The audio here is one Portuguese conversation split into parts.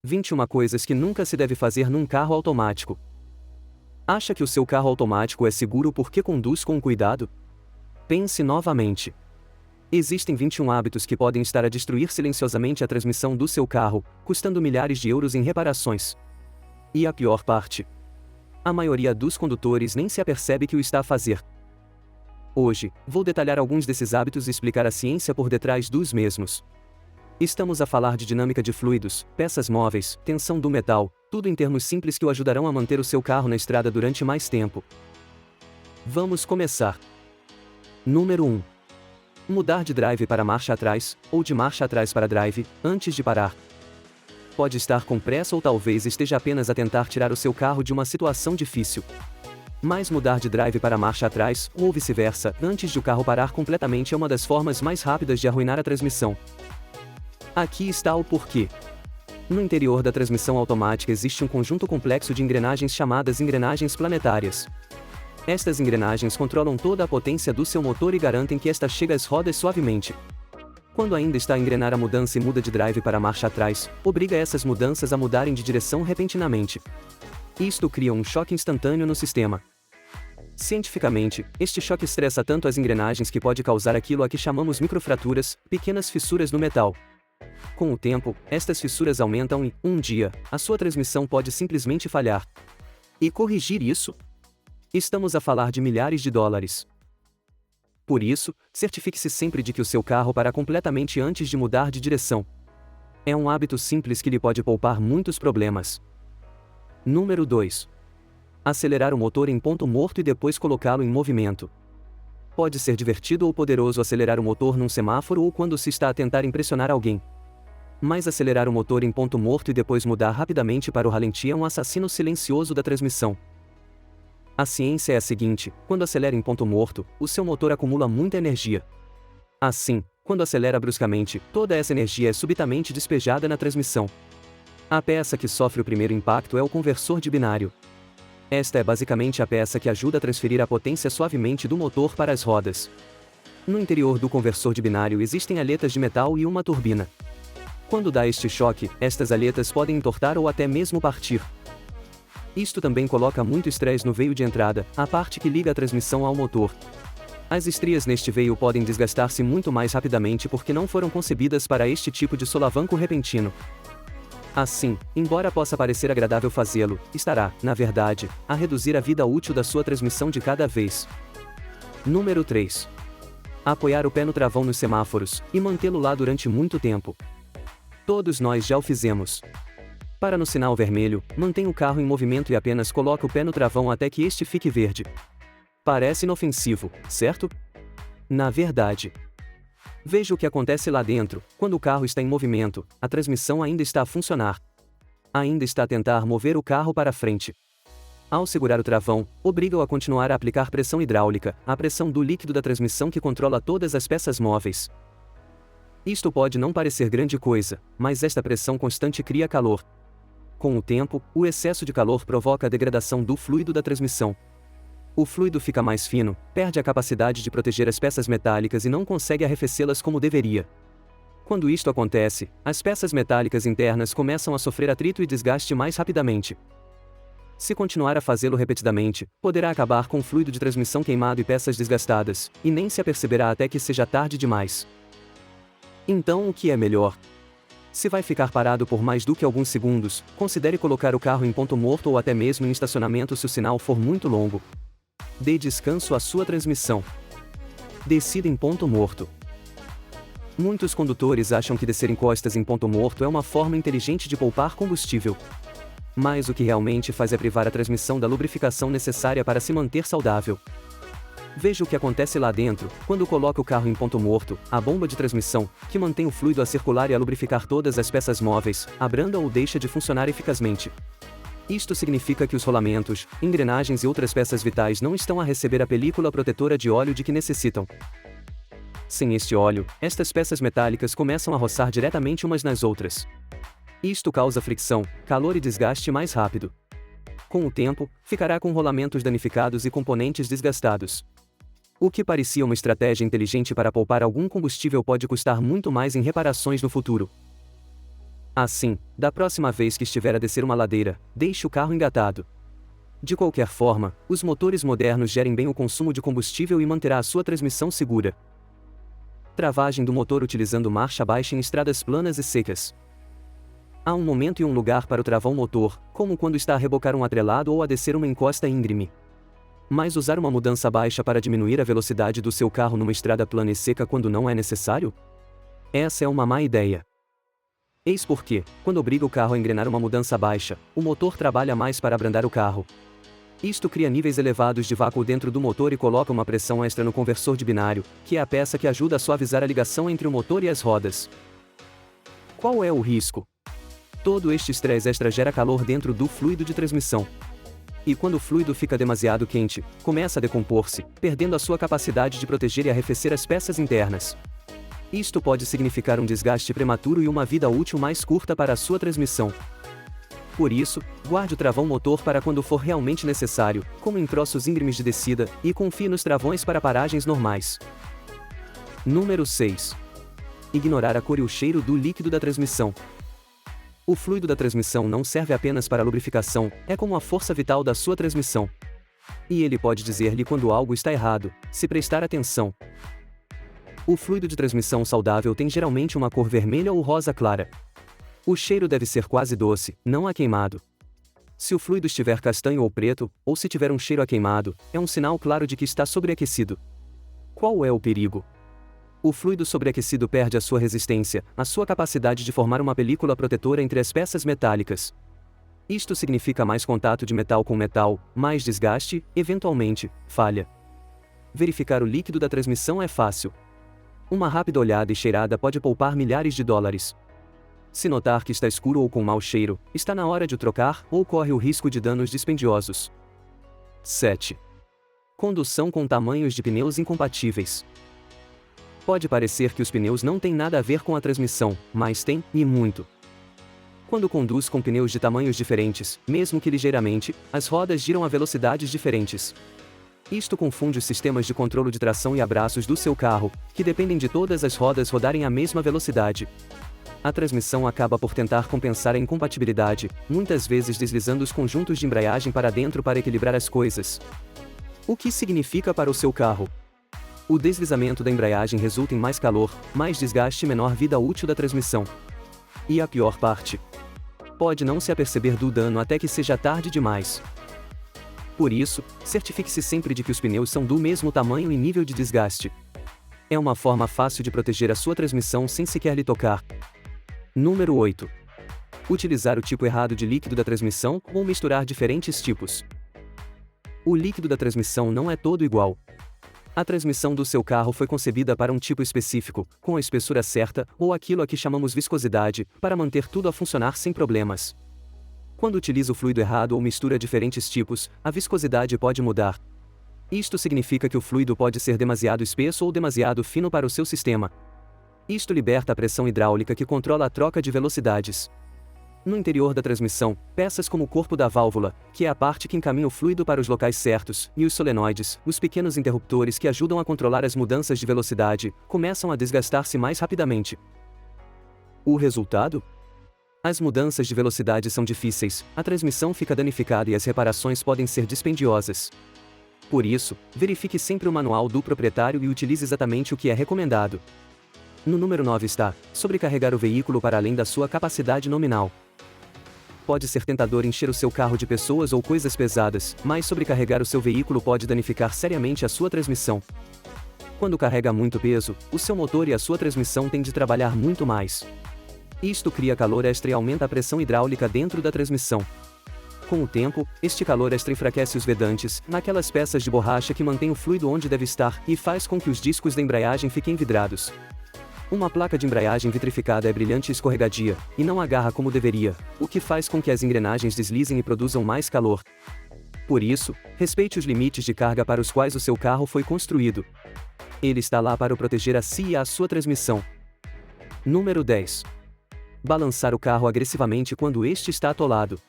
21 coisas que nunca se deve fazer num carro automático. Acha que o seu carro automático é seguro porque conduz com cuidado? Pense novamente. Existem 21 hábitos que podem estar a destruir silenciosamente a transmissão do seu carro, custando milhares de euros em reparações. E a pior parte: a maioria dos condutores nem se apercebe que o está a fazer. Hoje, vou detalhar alguns desses hábitos e explicar a ciência por detrás dos mesmos. Estamos a falar de dinâmica de fluidos, peças móveis, tensão do metal, tudo em termos simples que o ajudarão a manter o seu carro na estrada durante mais tempo. Vamos começar. Número 1. Mudar de drive para marcha atrás, ou de marcha atrás para drive, antes de parar. Pode estar com pressa ou talvez esteja apenas a tentar tirar o seu carro de uma situação difícil. Mas mudar de drive para marcha atrás, ou vice-versa, antes de o carro parar completamente é uma das formas mais rápidas de arruinar a transmissão. Aqui está o porquê. No interior da transmissão automática existe um conjunto complexo de engrenagens chamadas engrenagens planetárias. Estas engrenagens controlam toda a potência do seu motor e garantem que esta chegue às rodas suavemente. Quando ainda está a engrenar a mudança e muda de drive para marcha atrás, obriga essas mudanças a mudarem de direção repentinamente. Isto cria um choque instantâneo no sistema. Cientificamente, este choque estressa tanto as engrenagens que pode causar aquilo a que chamamos microfraturas, pequenas fissuras no metal. Com o tempo, estas fissuras aumentam e, um dia, a sua transmissão pode simplesmente falhar. E corrigir isso? Estamos a falar de milhares de dólares. Por isso, certifique-se sempre de que o seu carro para completamente antes de mudar de direção. É um hábito simples que lhe pode poupar muitos problemas. Número 2. Acelerar o motor em ponto morto e depois colocá-lo em movimento. Pode ser divertido ou poderoso acelerar o motor num semáforo ou quando se está a tentar impressionar alguém. Mas acelerar o motor em ponto morto e depois mudar rapidamente para o ralenti é um assassino silencioso da transmissão. A ciência é a seguinte: quando acelera em ponto morto, o seu motor acumula muita energia. Assim, quando acelera bruscamente, toda essa energia é subitamente despejada na transmissão. A peça que sofre o primeiro impacto é o conversor de binário. Esta é basicamente a peça que ajuda a transferir a potência suavemente do motor para as rodas. No interior do conversor de binário existem aletas de metal e uma turbina. Quando dá este choque, estas aletas podem entortar ou até mesmo partir. Isto também coloca muito estresse no veio de entrada, a parte que liga a transmissão ao motor. As estrias neste veio podem desgastar-se muito mais rapidamente porque não foram concebidas para este tipo de solavanco repentino. Assim, embora possa parecer agradável fazê-lo, estará, na verdade, a reduzir a vida útil da sua transmissão de cada vez. Número 3. Apoiar o pé no travão nos semáforos, e mantê-lo lá durante muito tempo. Todos nós já o fizemos. Para no sinal vermelho, mantenha o carro em movimento e apenas coloque o pé no travão até que este fique verde. Parece inofensivo, certo? Na verdade, veja o que acontece lá dentro. Quando o carro está em movimento, a transmissão ainda está a funcionar. Ainda está a tentar mover o carro para frente. Ao segurar o travão, obriga-o a continuar a aplicar pressão hidráulica, a pressão do líquido da transmissão que controla todas as peças móveis. Isto pode não parecer grande coisa, mas esta pressão constante cria calor. Com o tempo, o excesso de calor provoca a degradação do fluido da transmissão. O fluido fica mais fino, perde a capacidade de proteger as peças metálicas e não consegue arrefecê-las como deveria. Quando isto acontece, as peças metálicas internas começam a sofrer atrito e desgaste mais rapidamente. Se continuar a fazê-lo repetidamente, poderá acabar com o fluido de transmissão queimado e peças desgastadas, e nem se aperceberá até que seja tarde demais. Então o que é melhor? Se vai ficar parado por mais do que alguns segundos, considere colocar o carro em ponto morto ou até mesmo em estacionamento se o sinal for muito longo. Dê descanso à sua transmissão. Descida em ponto morto. Muitos condutores acham que descer encostas em ponto morto é uma forma inteligente de poupar combustível. Mas o que realmente faz é privar a transmissão da lubrificação necessária para se manter saudável. Veja o que acontece lá dentro. Quando coloca o carro em ponto morto, a bomba de transmissão, que mantém o fluido a circular e a lubrificar todas as peças móveis, abranda ou deixa de funcionar eficazmente. Isto significa que os rolamentos, engrenagens e outras peças vitais não estão a receber a película protetora de óleo de que necessitam. Sem este óleo, estas peças metálicas começam a roçar diretamente umas nas outras. Isto causa fricção, calor e desgaste mais rápido. Com o tempo, ficará com rolamentos danificados e componentes desgastados. O que parecia uma estratégia inteligente para poupar algum combustível pode custar muito mais em reparações no futuro. Assim, da próxima vez que estiver a descer uma ladeira, deixe o carro engatado. De qualquer forma, os motores modernos gerem bem o consumo de combustível e manterá a sua transmissão segura. Travagem do motor utilizando marcha baixa em estradas planas e secas. Há um momento e um lugar para o travão motor, como quando está a rebocar um atrelado ou a descer uma encosta íngreme. Mas usar uma mudança baixa para diminuir a velocidade do seu carro numa estrada plana e seca quando não é necessário? Essa é uma má ideia. Eis porque, quando obriga o carro a engrenar uma mudança baixa, o motor trabalha mais para abrandar o carro. Isto cria níveis elevados de vácuo dentro do motor e coloca uma pressão extra no conversor de binário, que é a peça que ajuda a suavizar a ligação entre o motor e as rodas. Qual é o risco? Todo este estresse extra gera calor dentro do fluido de transmissão. E quando o fluido fica demasiado quente, começa a decompor-se, perdendo a sua capacidade de proteger e arrefecer as peças internas. Isto pode significar um desgaste prematuro e uma vida útil mais curta para a sua transmissão. Por isso, guarde o travão motor para quando for realmente necessário, como em troços íngremes de descida, e confie nos travões para paragens normais. Número 6. Ignorar a cor e o cheiro do líquido da transmissão. O fluido da transmissão não serve apenas para a lubrificação, é como a força vital da sua transmissão. E ele pode dizer-lhe quando algo está errado, se prestar atenção. O fluido de transmissão saudável tem geralmente uma cor vermelha ou rosa clara. O cheiro deve ser quase doce, não a queimado. Se o fluido estiver castanho ou preto, ou se tiver um cheiro a queimado, é um sinal claro de que está sobreaquecido. Qual é o perigo? O fluido sobreaquecido perde a sua resistência, a sua capacidade de formar uma película protetora entre as peças metálicas. Isto significa mais contato de metal com metal, mais desgaste, eventualmente, falha. Verificar o líquido da transmissão é fácil. Uma rápida olhada e cheirada pode poupar milhares de dólares. Se notar que está escuro ou com mau cheiro, está na hora de o trocar ou corre o risco de danos dispendiosos. 7. Condução com tamanhos de pneus incompatíveis. Pode parecer que os pneus não têm nada a ver com a transmissão, mas tem, e muito. Quando conduz com pneus de tamanhos diferentes, mesmo que ligeiramente, as rodas giram a velocidades diferentes. Isto confunde os sistemas de controle de tração e abraços do seu carro, que dependem de todas as rodas rodarem à mesma velocidade. A transmissão acaba por tentar compensar a incompatibilidade, muitas vezes deslizando os conjuntos de embreagem para dentro para equilibrar as coisas. O que significa para o seu carro? O deslizamento da embreagem resulta em mais calor, mais desgaste e menor vida útil da transmissão. E a pior parte? Pode não se aperceber do dano até que seja tarde demais. Por isso, certifique-se sempre de que os pneus são do mesmo tamanho e nível de desgaste. É uma forma fácil de proteger a sua transmissão sem sequer lhe tocar. Número 8. Utilizar o tipo errado de líquido da transmissão ou misturar diferentes tipos. O líquido da transmissão não é todo igual. A transmissão do seu carro foi concebida para um tipo específico, com a espessura certa, ou aquilo a que chamamos viscosidade, para manter tudo a funcionar sem problemas. Quando utiliza o fluido errado ou mistura diferentes tipos, a viscosidade pode mudar. Isto significa que o fluido pode ser demasiado espesso ou demasiado fino para o seu sistema. Isto liberta a pressão hidráulica que controla a troca de velocidades. No interior da transmissão, peças como o corpo da válvula, que é a parte que encaminha o fluido para os locais certos, e os solenoides, os pequenos interruptores que ajudam a controlar as mudanças de velocidade, começam a desgastar-se mais rapidamente. O resultado? As mudanças de velocidade são difíceis, a transmissão fica danificada e as reparações podem ser dispendiosas. Por isso, verifique sempre o manual do proprietário e utilize exatamente o que é recomendado. No número 9 está, sobrecarregar o veículo para além da sua capacidade nominal. Pode ser tentador encher o seu carro de pessoas ou coisas pesadas, mas sobrecarregar o seu veículo pode danificar seriamente a sua transmissão. Quando carrega muito peso, o seu motor e a sua transmissão têm de trabalhar muito mais. Isto cria calor extra e aumenta a pressão hidráulica dentro da transmissão. Com o tempo, este calor extra enfraquece os vedantes, naquelas peças de borracha que mantêm o fluido onde deve estar, e faz com que os discos da embreagem fiquem vidrados. Uma placa de embreagem vitrificada é brilhante e escorregadia, e não agarra como deveria, o que faz com que as engrenagens deslizem e produzam mais calor. Por isso, respeite os limites de carga para os quais o seu carro foi construído. Ele está lá para o proteger a si e a sua transmissão. Número 10. Balançar o carro agressivamente quando este está atolado.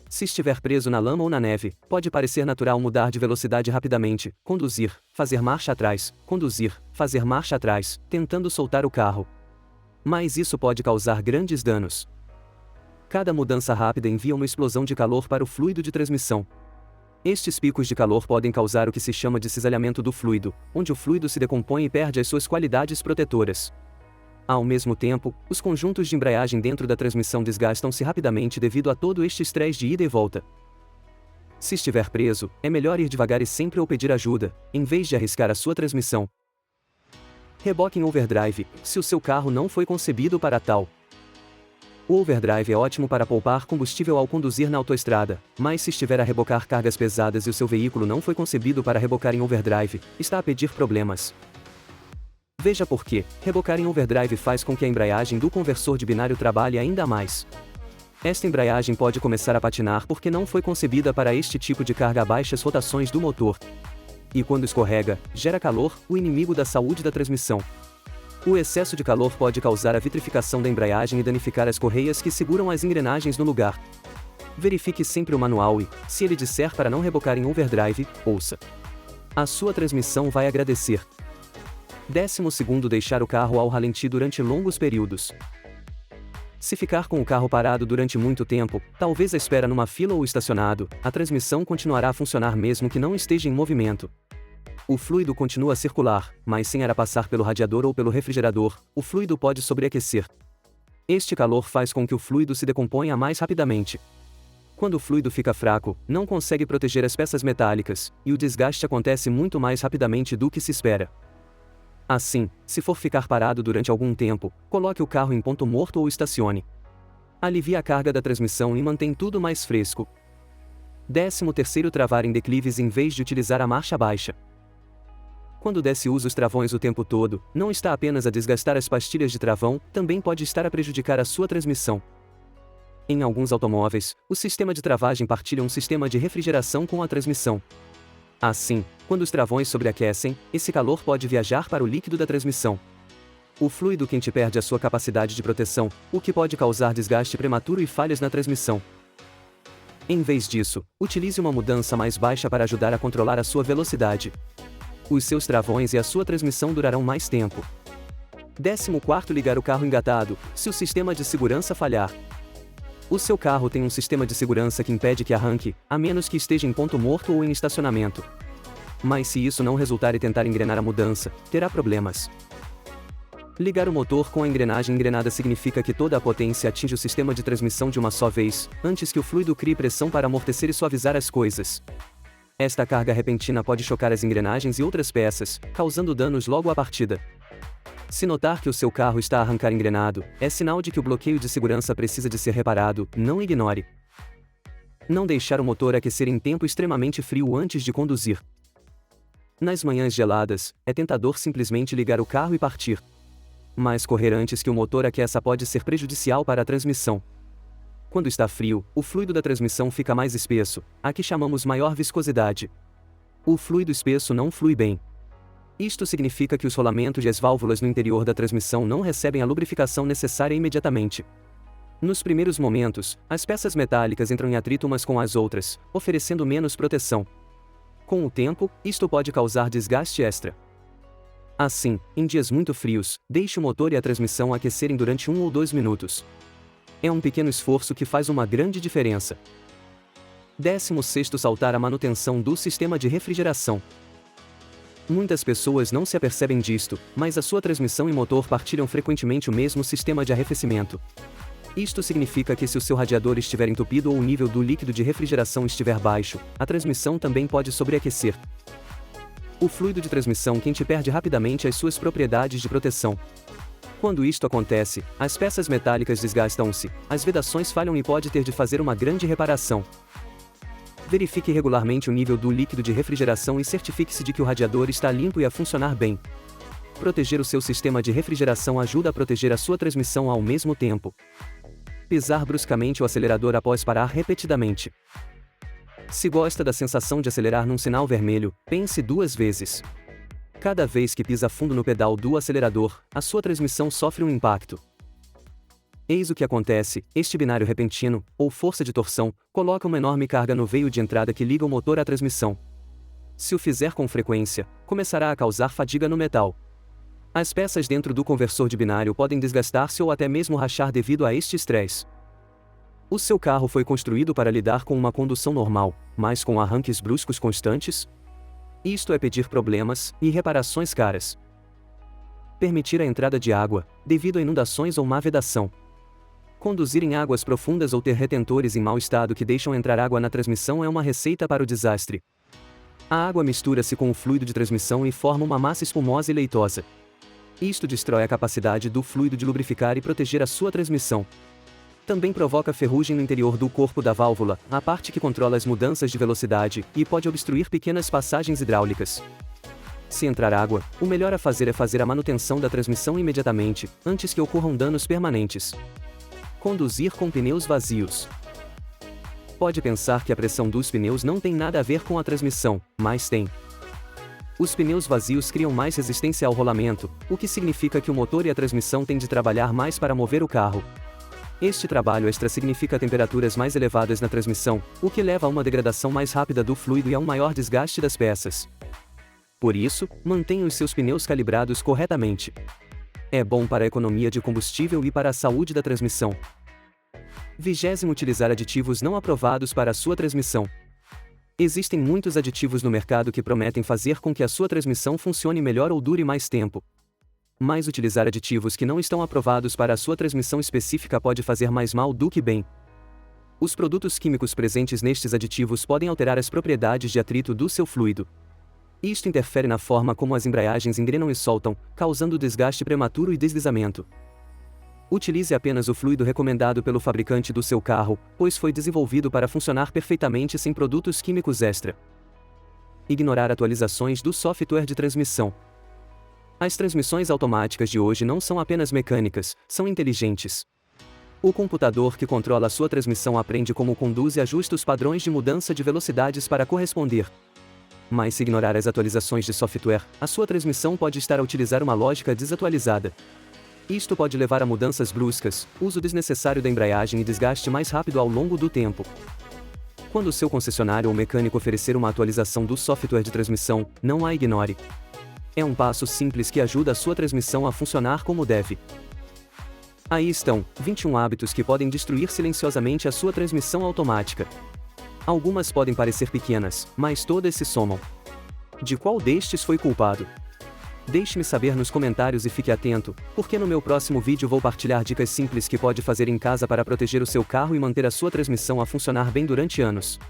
Se estiver preso na lama ou na neve, pode parecer natural mudar de velocidade rapidamente, conduzir, fazer marcha atrás, conduzir, fazer marcha atrás, tentando soltar o carro. Mas isso pode causar grandes danos. Cada mudança rápida envia uma explosão de calor para o fluido de transmissão. Estes picos de calor podem causar o que se chama de cisalhamento do fluido, onde o fluido se decompõe e perde as suas qualidades protetoras. Ao mesmo tempo, os conjuntos de embreagem dentro da transmissão desgastam-se rapidamente devido a todo este estresse de ida e volta. Se estiver preso, é melhor ir devagar e sempre ou pedir ajuda, em vez de arriscar a sua transmissão. Reboque em overdrive, se o seu carro não foi concebido para tal. O overdrive é ótimo para poupar combustível ao conduzir na autoestrada, mas se estiver a rebocar cargas pesadas e o seu veículo não foi concebido para rebocar em overdrive, está a pedir problemas. Veja por quê. Rebocar em overdrive faz com que a embreagem do conversor de binário trabalhe ainda mais. Esta embreagem pode começar a patinar porque não foi concebida para este tipo de carga a baixas rotações do motor. E quando escorrega, gera calor, o inimigo da saúde da transmissão. O excesso de calor pode causar a vitrificação da embreagem e danificar as correias que seguram as engrenagens no lugar. Verifique sempre o manual e, se ele disser para não rebocar em overdrive, ouça. A sua transmissão vai agradecer. 12º, deixar o carro ao ralenti durante longos períodos. Se ficar com o carro parado durante muito tempo, talvez a espera numa fila ou estacionado, a transmissão continuará a funcionar mesmo que não esteja em movimento. O fluido continua a circular, mas sem ar a passar pelo radiador ou pelo refrigerador, o fluido pode sobreaquecer. Este calor faz com que o fluido se decomponha mais rapidamente. Quando o fluido fica fraco, não consegue proteger as peças metálicas, e o desgaste acontece muito mais rapidamente do que se espera. Assim, se for ficar parado durante algum tempo, coloque o carro em ponto morto ou estacione. Alivie a carga da transmissão e mantém tudo mais fresco. 13º, travar em declives em vez de utilizar a marcha baixa. Quando desce usa os travões o tempo todo, não está apenas a desgastar as pastilhas de travão, também pode estar a prejudicar a sua transmissão. Em alguns automóveis, o sistema de travagem partilha um sistema de refrigeração com a transmissão. Assim, quando os travões sobreaquecem, esse calor pode viajar para o líquido da transmissão. O fluido quente perde a sua capacidade de proteção, o que pode causar desgaste prematuro e falhas na transmissão. Em vez disso, utilize uma mudança mais baixa para ajudar a controlar a sua velocidade. Os seus travões e a sua transmissão durarão mais tempo. 14º, ligar o carro engatado, se o sistema de segurança falhar. O seu carro tem um sistema de segurança que impede que arranque, a menos que esteja em ponto morto ou em estacionamento. Mas se isso não resultar e tentar engrenar a mudança, terá problemas. Ligar o motor com a engrenagem engrenada significa que toda a potência atinge o sistema de transmissão de uma só vez, antes que o fluido crie pressão para amortecer e suavizar as coisas. Esta carga repentina pode chocar as engrenagens e outras peças, causando danos logo à partida. Se notar que o seu carro está a arrancar engrenado, é sinal de que o bloqueio de segurança precisa de ser reparado, não ignore. Não deixar o motor aquecer em tempo extremamente frio antes de conduzir. Nas manhãs geladas, é tentador simplesmente ligar o carro e partir. Mas correr antes que o motor aqueça pode ser prejudicial para a transmissão. Quando está frio, o fluido da transmissão fica mais espesso, a que chamamos maior viscosidade. O fluido espesso não flui bem. Isto significa que os rolamentos e as válvulas no interior da transmissão não recebem a lubrificação necessária imediatamente. Nos primeiros momentos, as peças metálicas entram em atrito umas com as outras, oferecendo menos proteção. Com o tempo, isto pode causar desgaste extra. Assim, em dias muito frios, deixe o motor e a transmissão aquecerem durante 1 ou 2 minutos. É um pequeno esforço que faz uma grande diferença. 16º, saltar a manutenção do sistema de refrigeração. Muitas pessoas não se apercebem disto, mas a sua transmissão e motor partilham frequentemente o mesmo sistema de arrefecimento. Isto significa que se o seu radiador estiver entupido ou o nível do líquido de refrigeração estiver baixo, a transmissão também pode sobreaquecer. O fluido de transmissão quente perde rapidamente as suas propriedades de proteção. Quando isto acontece, as peças metálicas desgastam-se, as vedações falham e pode ter de fazer uma grande reparação. Verifique regularmente o nível do líquido de refrigeração e certifique-se de que o radiador está limpo e a funcionar bem. Proteger o seu sistema de refrigeração ajuda a proteger a sua transmissão ao mesmo tempo. Pisar bruscamente o acelerador após parar repetidamente. Se gosta da sensação de acelerar num sinal vermelho, pense 2 vezes. Cada vez que pisa fundo no pedal do acelerador, a sua transmissão sofre um impacto. Eis o que acontece: este binário repentino, ou força de torção, coloca uma enorme carga no veio de entrada que liga o motor à transmissão. Se o fizer com frequência, começará a causar fadiga no metal. As peças dentro do conversor de binário podem desgastar-se ou até mesmo rachar devido a este estresse. O seu carro foi construído para lidar com uma condução normal, mas com arranques bruscos constantes? Isto é pedir problemas e reparações caras. Permitir a entrada de água, devido a inundações ou má vedação. Conduzir em águas profundas ou ter retentores em mau estado que deixam entrar água na transmissão é uma receita para o desastre. A água mistura-se com o fluido de transmissão e forma uma massa espumosa e leitosa. Isto destrói a capacidade do fluido de lubrificar e proteger a sua transmissão. Também provoca ferrugem no interior do corpo da válvula, a parte que controla as mudanças de velocidade, e pode obstruir pequenas passagens hidráulicas. Se entrar água, o melhor a fazer é fazer a manutenção da transmissão imediatamente, antes que ocorram danos permanentes. Conduzir com pneus vazios. Pode pensar que a pressão dos pneus não tem nada a ver com a transmissão, mas tem. Os pneus vazios criam mais resistência ao rolamento, o que significa que o motor e a transmissão têm de trabalhar mais para mover o carro. Este trabalho extra significa temperaturas mais elevadas na transmissão, o que leva a uma degradação mais rápida do fluido e a um maior desgaste das peças. Por isso, mantenha os seus pneus calibrados corretamente. É bom para a economia de combustível e para a saúde da transmissão. 20. Utilizar aditivos não aprovados para a sua transmissão. Existem muitos aditivos no mercado que prometem fazer com que a sua transmissão funcione melhor ou dure mais tempo. Mas utilizar aditivos que não estão aprovados para a sua transmissão específica pode fazer mais mal do que bem. Os produtos químicos presentes nestes aditivos podem alterar as propriedades de atrito do seu fluido. Isto interfere na forma como as embreagens engrenam e soltam, causando desgaste prematuro e deslizamento. Utilize apenas o fluido recomendado pelo fabricante do seu carro, pois foi desenvolvido para funcionar perfeitamente sem produtos químicos extra. Ignorar atualizações do software de transmissão. As transmissões automáticas de hoje não são apenas mecânicas, são inteligentes. O computador que controla a sua transmissão aprende como conduz e ajusta os padrões de mudança de velocidades para corresponder. Mas se ignorar as atualizações de software, a sua transmissão pode estar a utilizar uma lógica desatualizada. Isto pode levar a mudanças bruscas, uso desnecessário da embreagem e desgaste mais rápido ao longo do tempo. Quando o seu concessionário ou mecânico oferecer uma atualização do software de transmissão, não a ignore. É um passo simples que ajuda a sua transmissão a funcionar como deve. Aí estão, 21 hábitos que podem destruir silenciosamente a sua transmissão automática. Algumas podem parecer pequenas, mas todas se somam. De qual destes foi culpado? Deixe-me saber nos comentários e fique atento, porque no meu próximo vídeo vou partilhar dicas simples que pode fazer em casa para proteger o seu carro e manter a sua transmissão a funcionar bem durante anos.